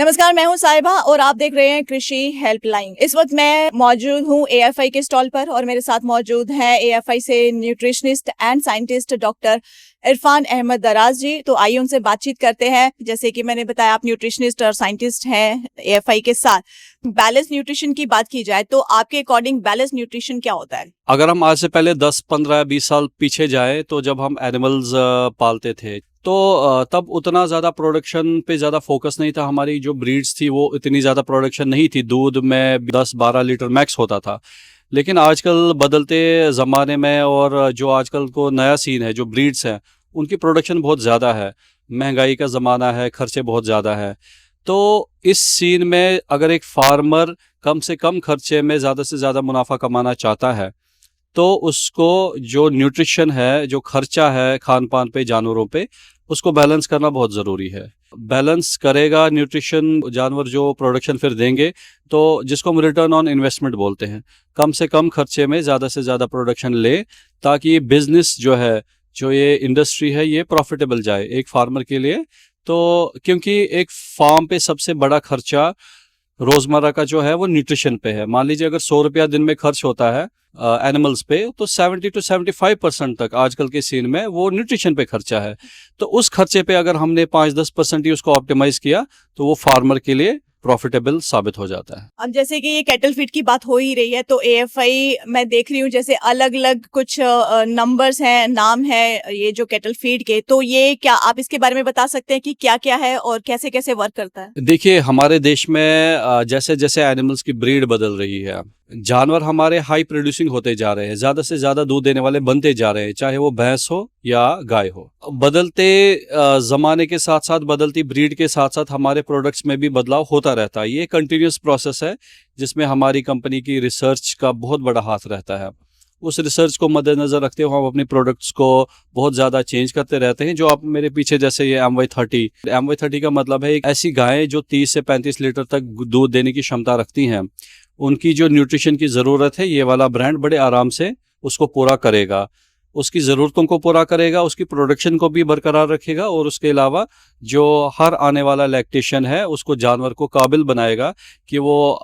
नमस्कार, मैं हूं साहिबा और आप देख रहे हैं कृषि हेल्पलाइन। इस वक्त मैं मौजूद हूं एएफआई के स्टॉल पर और मेरे साथ मौजूद है एएफआई से nutritionist and scientist doctor Irfan Ahmad Daraz ji. तो आइए उनसे बातचीत करते हैं। जैसे कि मैंने बताया, आप न्यूट्रिशनिस्ट और साइंटिस्ट हैं एएफआई के साथ। बैलेंस न्यूट्रिशन की बात की जाए तो आपके अकॉर्डिंग बैलेंस न्यूट्रिशन क्या होता है? अगर हम आज से पहले 10, 15, 20 साल पीछे जाए तो जब हम एनिमल्स पालते थे तो तब उतना ज़्यादा प्रोडक्शन पे ज़्यादा फोकस नहीं था। हमारी जो ब्रीड्स थी वो इतनी ज़्यादा प्रोडक्शन नहीं थी, दूध में 10-12 लीटर मैक्स होता था। लेकिन आजकल बदलते ज़माने में और जो आजकल को नया सीन है, जो ब्रीड्स हैं उनकी प्रोडक्शन बहुत ज़्यादा है, महंगाई का ज़माना है, खर्चे बहुत ज़्यादा है। तो इस सीन में अगर एक फार्मर कम से कम खर्चे में ज़्यादा से ज़्यादा मुनाफा कमाना चाहता है तो उसको जो न्यूट्रिशन है, जो खर्चा है खान पान पे, जानवरों पे, उसको बैलेंस करना बहुत ज़रूरी है। बैलेंस करेगा न्यूट्रिशन, जानवर जो प्रोडक्शन फिर देंगे, तो जिसको हम रिटर्न ऑन इन्वेस्टमेंट बोलते हैं। कम से कम खर्चे में ज़्यादा से ज़्यादा प्रोडक्शन ले, ताकि ये बिजनेस जो है, जो ये इंडस्ट्री है, ये प्रॉफिटेबल जाए एक फार्मर के लिए। तो क्योंकि एक फार्म पे सबसे बड़ा खर्चा रोजमर्रा का जो है वो न्यूट्रिशन पे है। मान लीजिए अगर 100 रुपया दिन में खर्च होता है एनिमल्स पे, तो 70 to 75% तक आजकल के सीन में वो न्यूट्रिशन पे खर्चा है। तो उस खर्चे पे अगर हमने 5-10% ही उसको ऑप्टिमाइज किया तो वो फार्मर के लिए प्रॉफिटेबल साबित हो जाता है। अब जैसे कि ये कैटल फीड की बात हो ही रही है, तो एएफआई मैं देख रही हूँ जैसे अलग अलग कुछ नंबर्स हैं, नाम है ये जो कैटल फीड के। तो ये क्या आप इसके बारे में बता सकते हैं कि क्या क्या है और कैसे कैसे वर्क करता है? देखिए, हमारे देश में जैसे जैसे एनिमल्स की ब्रीड बदल रही है, जानवर हमारे हाई प्रोड्यूसिंग होते जा रहे हैं, ज़्यादा से ज़्यादा दूध देने वाले बनते जा रहे हैं, चाहे वो भैंस हो या गाय हो। बदलते ज़माने के साथ साथ, बदलती ब्रीड के साथ साथ हमारे प्रोडक्ट्स में भी बदलाव होता रहता है। ये कंटिन्यूस प्रोसेस है जिसमें हमारी कंपनी की रिसर्च का बहुत बड़ा हाथ रहता है। उस रिसर्च को मद्देनज़र रखते हुए हम अपनी प्रोडक्ट्स को बहुत ज़्यादा चेंज करते रहते हैं। जो आप मेरे पीछे जैसे ये MY30 का मतलब है एक ऐसी गायें जो 30 से 35 लीटर तक दूध देने की क्षमता रखती हैं। उनकी जो न्यूट्रिशन की ज़रूरत है, ये वाला ब्रांड बड़े आराम से उसको पूरा करेगा, उसकी ज़रूरतों को पूरा करेगा, उसकी प्रोडक्शन को भी बरकरार रखेगा, और उसके अलावा जो हर आने वाला लैक्टेशन है उसको जानवर को काबिल बनाएगा कि वो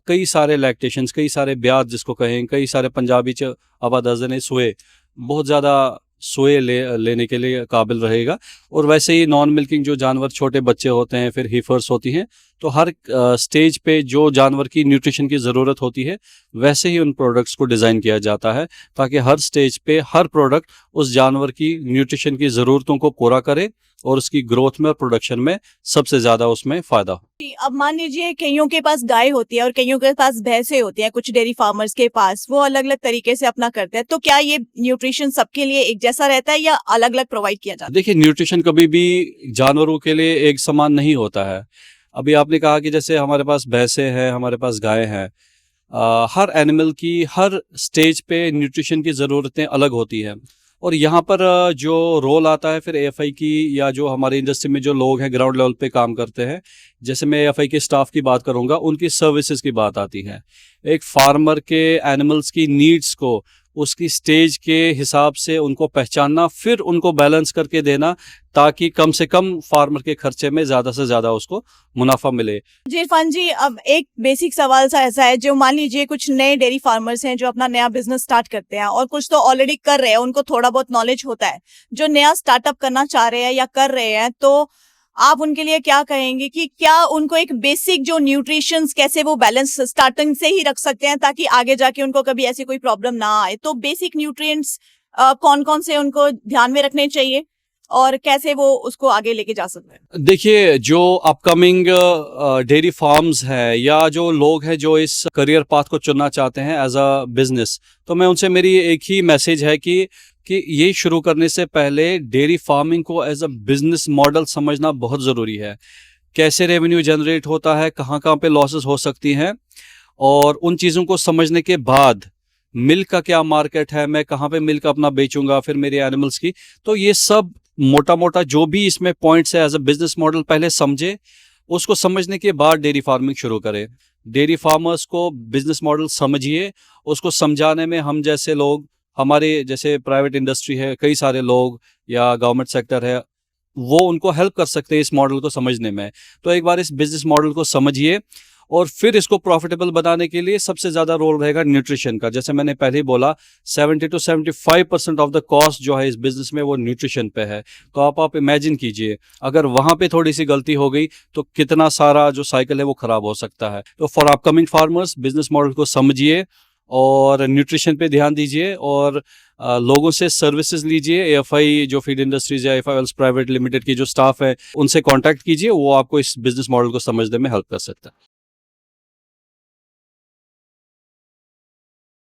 कई सारे लैक्टेशंस, कई सारे ब्याज जिसको कहें, कई सारे पंजाबी च आवादजने सोए, बहुत ज़्यादा सोए लेने के लिए काबिल रहेगा। और वैसे ही नॉन मिल्किंग जो जानवर, छोटे बच्चे होते हैं, फिर हीफर्स होती हैं, तो हर स्टेज पे जो जानवर की न्यूट्रिशन की ज़रूरत होती है वैसे ही उन प्रोडक्ट्स को डिज़ाइन किया जाता है, ताकि हर स्टेज पे हर प्रोडक्ट उस जानवर की न्यूट्रिशन की ज़रूरतों को पूरा करे और उसकी ग्रोथ में और प्रोडक्शन में सबसे ज़्यादा उसमें फ़ायदा हो। अब मान लीजिए कईयों के पास गाय होती है और कईयों के पास भैंसें होती हैं, कुछ डेयरी फार्मर्स के पास, वो अलग अलग तरीके से अपना करते हैं। तो क्या ये न्यूट्रिशन सबके लिए एक जैसा रहता है या अलग अलग प्रोवाइड किया जाता है? देखिए, न्यूट्रिशन कभी भी जानवरों के लिए एक समान नहीं होता है। अभी आपने कहा कि जैसे हमारे पास भैंसें हैं, हमारे पास गायें हैं, हर एनिमल की हर स्टेज पे न्यूट्रिशन की ज़रूरतें अलग होती हैं। और यहाँ पर जो रोल आता है फिर एएफआई की, या जो हमारी इंडस्ट्री में जो लोग हैं ग्राउंड लेवल पे काम करते हैं, जैसे मैं एएफआई के स्टाफ की बात करूँगा, उनकी सर्विसेज की बात आती है। एक फार्मर के एनिमल्स की नीड्स को उसकी स्टेज के हिसाब से उनको पहचानना, फिर उनको बैलेंस करके देना, ताकि कम से कम फार्मर के खर्चे में ज़्यादा से ज़्यादा उसको मुनाफा मिले। जी इरफान जी, अब एक बेसिक सवाल सा ऐसा है, जो मान लीजिए कुछ नए डेयरी फार्मर्स हैं जो अपना नया बिजनेस स्टार्ट करते हैं, और कुछ तो ऑलरेडी कर रहे हैं, उनको थोड़ा बहुत नॉलेज होता है, जो नया स्टार्टअप करना चाह रहे हैं या कर रहे हैं, तो आप उनके लिए क्या कहेंगे कि क्या उनको एक बेसिक जो न्यूट्रिशंस कैसे वो बैलेंस स्टार्टिंग से ही रख सकते हैं ताकि आगे जाके उनको कभी ऐसी कोई प्रॉब्लम ना आए? तो बेसिक न्यूट्रिएंट्स कौन कौन से उनको ध्यान में रखने चाहिए और कैसे वो उसको आगे लेके जा सकते हैं? देखिए, जो अपकमिंग डेयरी फार्म्स है, या जो लोग हैं जो इस करियर पाथ को चुनना चाहते हैं एज अ बिजनेस, तो मैं उनसे, मेरी एक ही मैसेज है कि ये शुरू करने से पहले डेयरी फार्मिंग को एज अ बिजनेस मॉडल समझना बहुत ज़रूरी है। कैसे रेवेन्यू जनरेट होता है, कहाँ कहाँ पे लॉसेस हो सकती हैं, और उन चीज़ों को समझने के बाद मिल्क का क्या मार्केट है, मैं कहाँ पे मिल्क अपना बेचूंगा, फिर मेरे एनिमल्स की, तो ये सब मोटा मोटा जो भी इसमें पॉइंट्स है एज अ बिजनेस मॉडल पहले समझे। उसको समझने के बाद डेयरी फार्मिंग शुरू करें। डेयरी फार्मर्स को बिजनेस मॉडल समझिए, उसको समझाने में हम जैसे लोग, हमारे जैसे प्राइवेट इंडस्ट्री है, कई सारे लोग, या गवर्नमेंट सेक्टर है, वो उनको हेल्प कर सकते हैं इस मॉडल को समझने में। तो एक बार इस बिजनेस मॉडल को समझिए और फिर इसको प्रॉफिटेबल बनाने के लिए सबसे ज़्यादा रोल रहेगा न्यूट्रिशन का। जैसे मैंने पहले ही बोला 70 to 75% ऑफ द कॉस्ट जो है इस बिजनेस में वो न्यूट्रिशन पे है। तो आप इमेजिन कीजिए अगर वहाँ पे थोड़ी सी गलती हो गई तो कितना सारा जो साइकिल है वो ख़राब हो सकता है। तो for upcoming farmers business model को समझिए और न्यूट्रिशन पे ध्यान दीजिए और लोगों से सर्विसेज लीजिए। एएफआई जो फीड इंडस्ट्रीज या एएफआई प्राइवेट लिमिटेड की जो स्टाफ है उनसे कांटेक्ट कीजिए, वो आपको इस बिजनेस मॉडल को समझने में हेल्प कर सकता है।